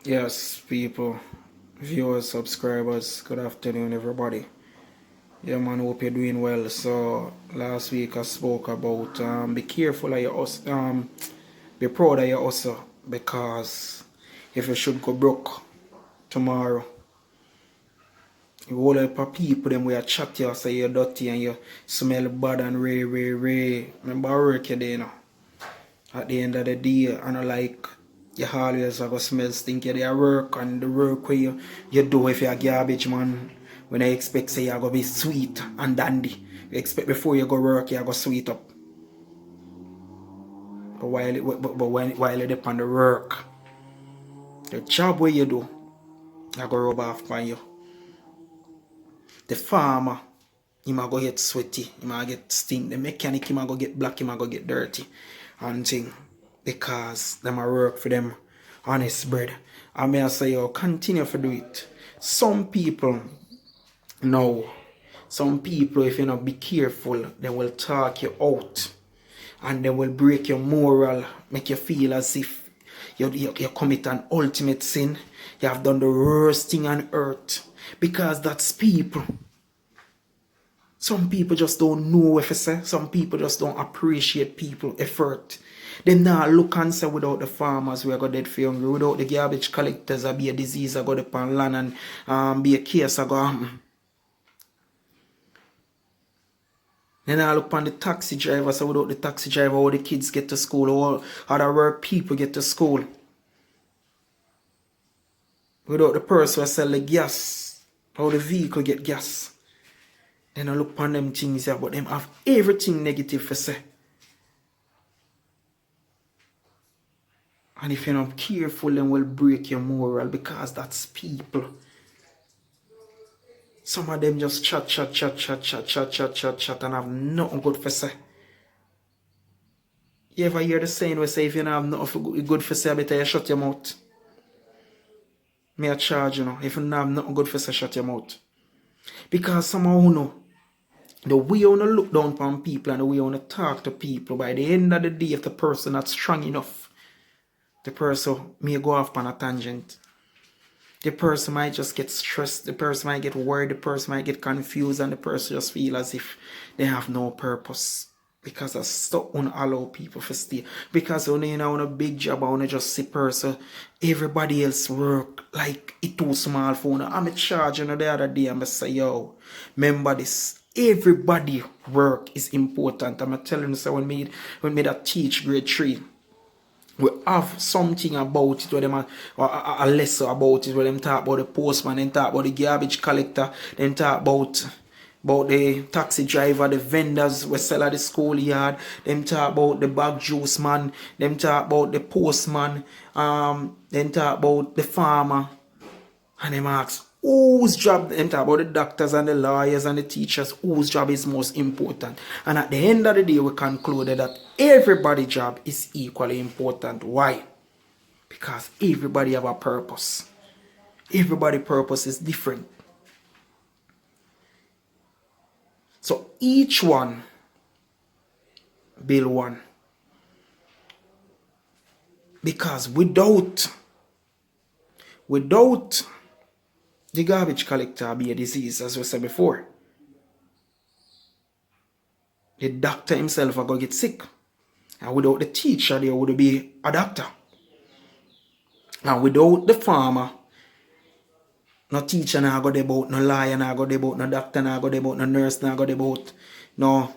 Yes, people, viewers, subscribers, good afternoon, everybody. Yeah, man, hope you're doing well. So, last week I spoke about be careful of your be proud of your hustle because if you should go broke tomorrow, you whole heap of people them will chat you say you're dirty and you smell bad and ray. Remember, I work you there, you know. At the end of the day, I know like you always have a smell stink. You there work and the work where you do if you're garbage man. When I expect say you're gonna be sweet and dandy. You expect before you go work you're gonna sweet up. But while you're on the work, the job where you do, I go rub off on you. The farmer, he might go get sweaty, he might get stink. The mechanic, he might go get black, he might go get dirty. And thing. Because them a work for them honest bread. I may say yo, continue to do it. Some people no. Some people if you not be careful, they will talk you out. And they will break your moral, make you feel as if you commit an ultimate sin. You have done the worst thing on earth. Because that's people. Some people just don't know what to say. Some people just don't appreciate people effort. They now look and say without the farmers we are going dead for hungry. Without the garbage collectors there be a disease I go upon land and be a case I go happen. Then I look on the taxi driver, so without the taxi driver how the kids get to school, how the work people get to school. Without the person who sell the gas, how the vehicle get gas. Then I look upon them things here, but them have everything negative to say. And if you're not careful, then will break your moral because that's people. Some of them just chat and have nothing good for say. You ever hear the saying where say if you don't have nothing good for say, I better you shut your mouth. Me a charge, you know. If you don't have nothing good for say, shut your mouth. Because somehow you know, the way you want to look down upon people and the way you want to talk to people, by the end of the day, if the person not strong enough, the person may go off on a tangent. The person might just get stressed, the person might get worried, the person might get confused, and the person just feel as if they have no purpose. Because that's stuff won't allow people to stay. Because when you know on a big job, I want to just see person, everybody else work like it too small for you. I'm in charge, you know, the other day, I'm say, yo, remember this. Everybody work is important. I'm telling you, so when me that teach grade 3, we have something about it where them a lesson about it where them talk about the postman, then talk about the garbage collector, then talk about the taxi driver, the vendors we sell at the schoolyard, them talk about the bag juice man, them talk about the postman, then talk about the farmer, and them ask whose job, them talk about the doctors and the lawyers and the teachers, whose job is most important. And at the end of the day, we concluded that everybody's job is equally important. Why? Because everybody have a purpose. Everybody's purpose is different. So each one build one. Because without the garbage collector be a disease, as we said before, the doctor himself are going to get sick. And without the teacher, there would be a doctor. And without the farmer, no teacher now go about, no lawyer now go about, no doctor now go about, no nurse now go about, no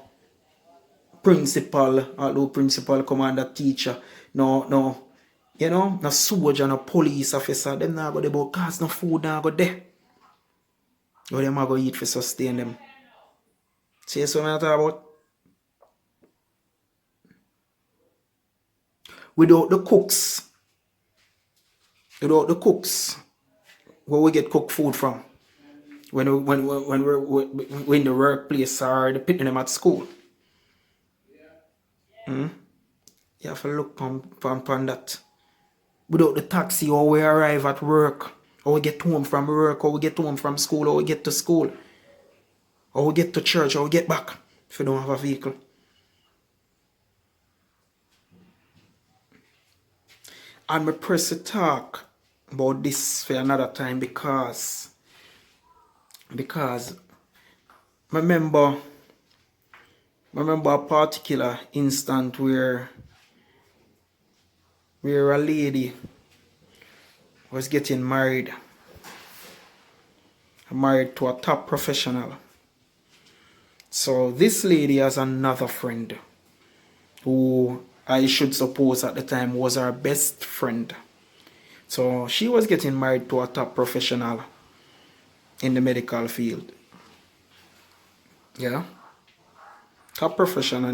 principal, although principal, commander, teacher, no, you know, no soldier, no police officer, them now go about, cause no food now go there. Or them go eat for sustain them. See what I'm talking about? Without the cooks, where we get cooked food from? When we're in the workplace or the picking them at school. You have to look on that. Without the taxi, or we arrive at work, or we get home from work, or we get home from school, or we get to school, or we get to church, or we get back if you don't have a vehicle. And me press the talk about this for another time because I remember a particular instant where a lady was getting married to a top professional. So this lady has another friend who I should suppose at the time was her best friend. So she was getting married to a top professional in the medical field. Yeah. Top professional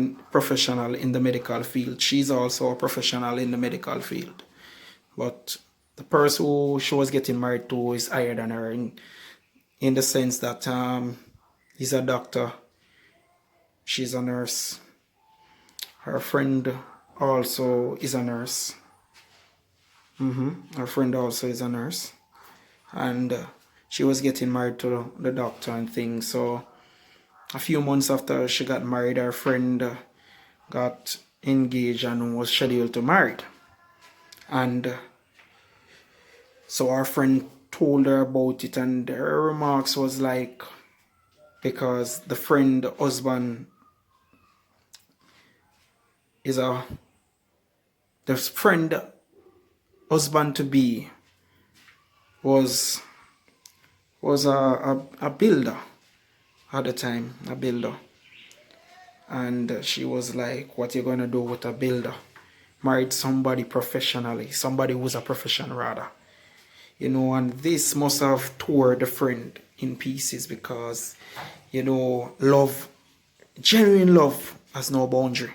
in the medical field. She's also a professional in the medical field. But the person who she was getting married to is higher than her in the sense that he's a doctor, she's a nurse. Her friend also is a nurse. Her friend also is a nurse. And she was getting married to the doctor and things. So a few months after she got married, her friend got engaged and was scheduled to marry. And so our friend told her about it, and her remarks was like, because the friend husband is the friend husband to be was a builder at the time, a builder. And she was like, what you gonna do with a builder? Married somebody professionally, somebody who's a professional rather. And this must have tore the friend in pieces because, love, genuine love has no boundary.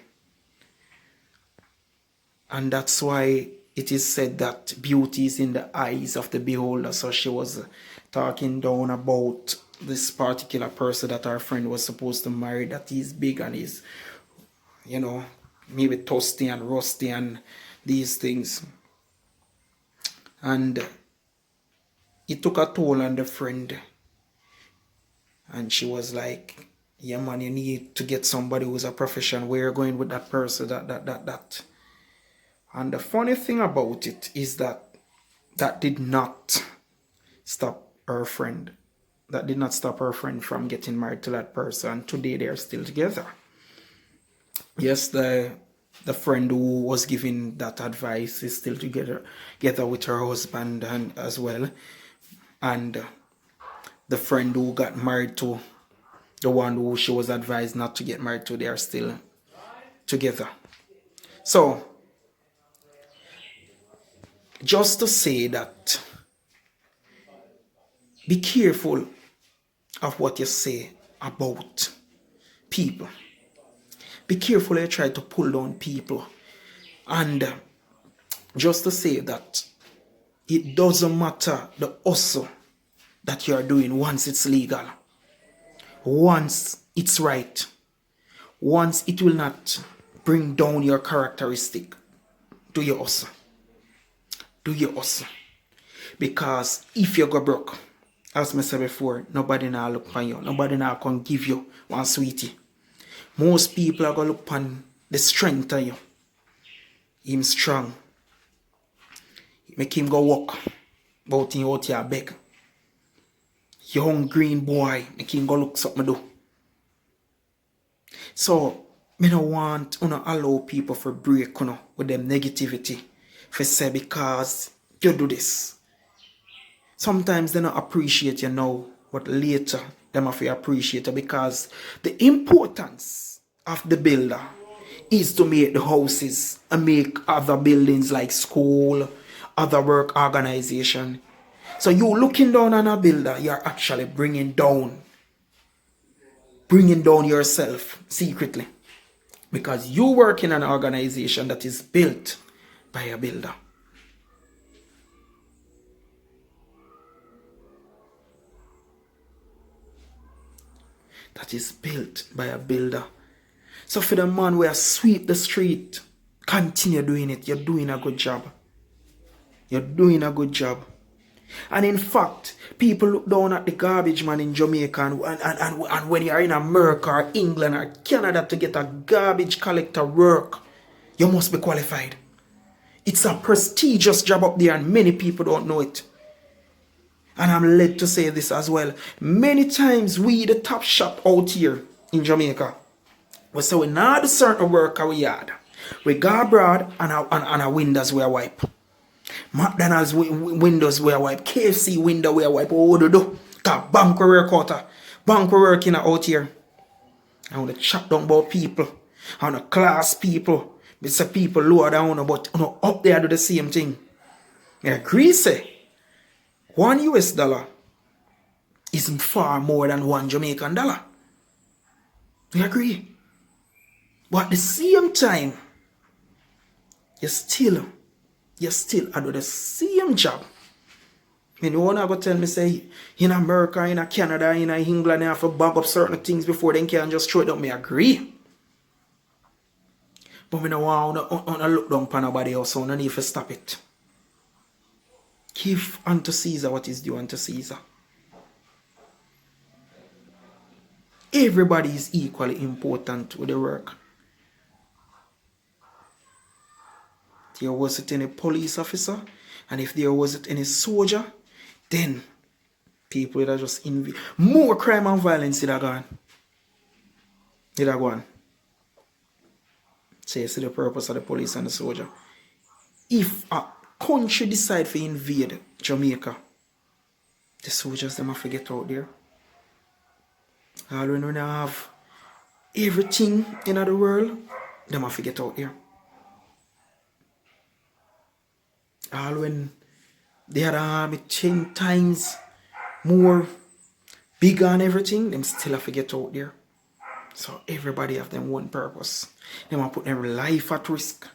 And that's why it is said that beauty is in the eyes of the beholder. So she was talking down about this particular person that our friend was supposed to marry, that he's big and he's, maybe toasty and rusty and these things. And it took a toll on the friend. And she was like, yeah man, you need to get somebody who's a professional. Where you're going with that person, that. And the funny thing about it is that did not stop her friend. That did not stop her friend from getting married to that person. Today they are still together. Yes, the friend who was giving that advice is still together with her husband and as well. And the friend who got married to the one who she was advised not to get married to, they are still together. So, just to say that, be careful of what you say about people. Be careful you try to pull down people. And just to say that it doesn't matter the hustle that you are doing once it's legal, once it's right, once it will not bring down your characteristic. Do your hustle. Do your hustle. Because if you go broke, as I said before, nobody now look for you. Nobody now can give you one sweetie. Most people are going to look on the strength of you. Him strong. Make him go walk. About him out here beg. Young green boy. Make him go look something do. So, me no want to allow people for break with them negativity. For say because you do this. Sometimes they don't appreciate you now, but later them have to appreciate you because the importance of the builder is to make the houses and make other buildings like school, other work organization. So you looking down on a builder, you're actually bringing down yourself secretly. Because you work in an organization that is built by a builder. That is built by a builder. So for the man where sweep the street, continue doing it. You're doing a good job. You're doing a good job. And in fact, people look down at the garbage man in Jamaica and when you're in America or England or Canada to get a garbage collector work, you must be qualified. It's a prestigious job up there and many people don't know it. And I'm led to say this as well. Many times we the top shop out here in Jamaica, we say we not do certain work we yard. We go abroad and our windows we wipe. McDonald's windows we wipe. KFC window we wipe. What do? Cause bank we work out. Bank we working out here. I want to chat down about people. I want to class people. It's people lower down, but up there do the same thing. I agree, say $1 is far more than $1 Jamaican. I agree. But at the same time, you still do the same job. You wanna go tell me say in America, in Canada, in England, you have to bag up certain things before they can just throw it up. Me agree. But I don't want to look down upon nobody else, so I need to stop it. Give unto Caesar what is due unto Caesar. Everybody is equally important with the work. There wasn't any police officer, and if there wasn't any soldier, then people would have just more crime and violence would have gone. Would have gone. So you see the purpose of the police and the soldier. If a country decide to invade Jamaica, the soldiers them have to get out there. All when they have everything in the world, them have to get out there. All when they had army 10 times more bigger and everything, them still have to get out there. So everybody have them one purpose. They want to put their life at risk.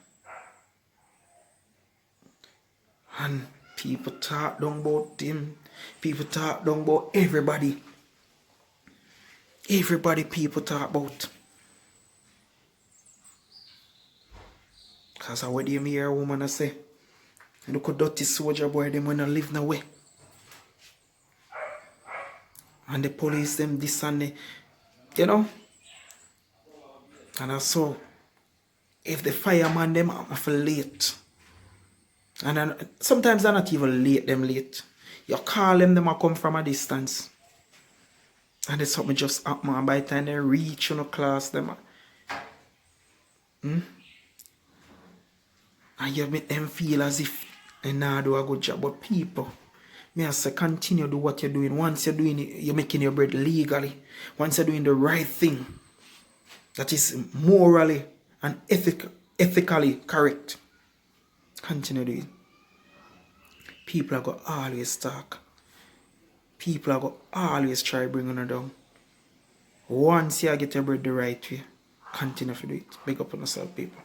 And people talk down about them. People talk down about everybody. Everybody people talk about. Because I would hear a woman say, look at dirty soldier boy, them when I live no way. And the police them this and the, you know. And also, if the fireman them are late, and then sometimes they're not even late, them late. You call them a come from a distance. And it's something just happen, and by the time they reach in a class, them and you make them feel as if they not do a good job. But people, me I say continue do what you're doing. Once you're doing it, you're making your bread legally. Once you're doing the right thing, that is morally and ethically correct, continue doing. People are going to always talk. People are going to always try bringing her down. Once you get your bread the right way, continue to do it. Big up on yourself, people.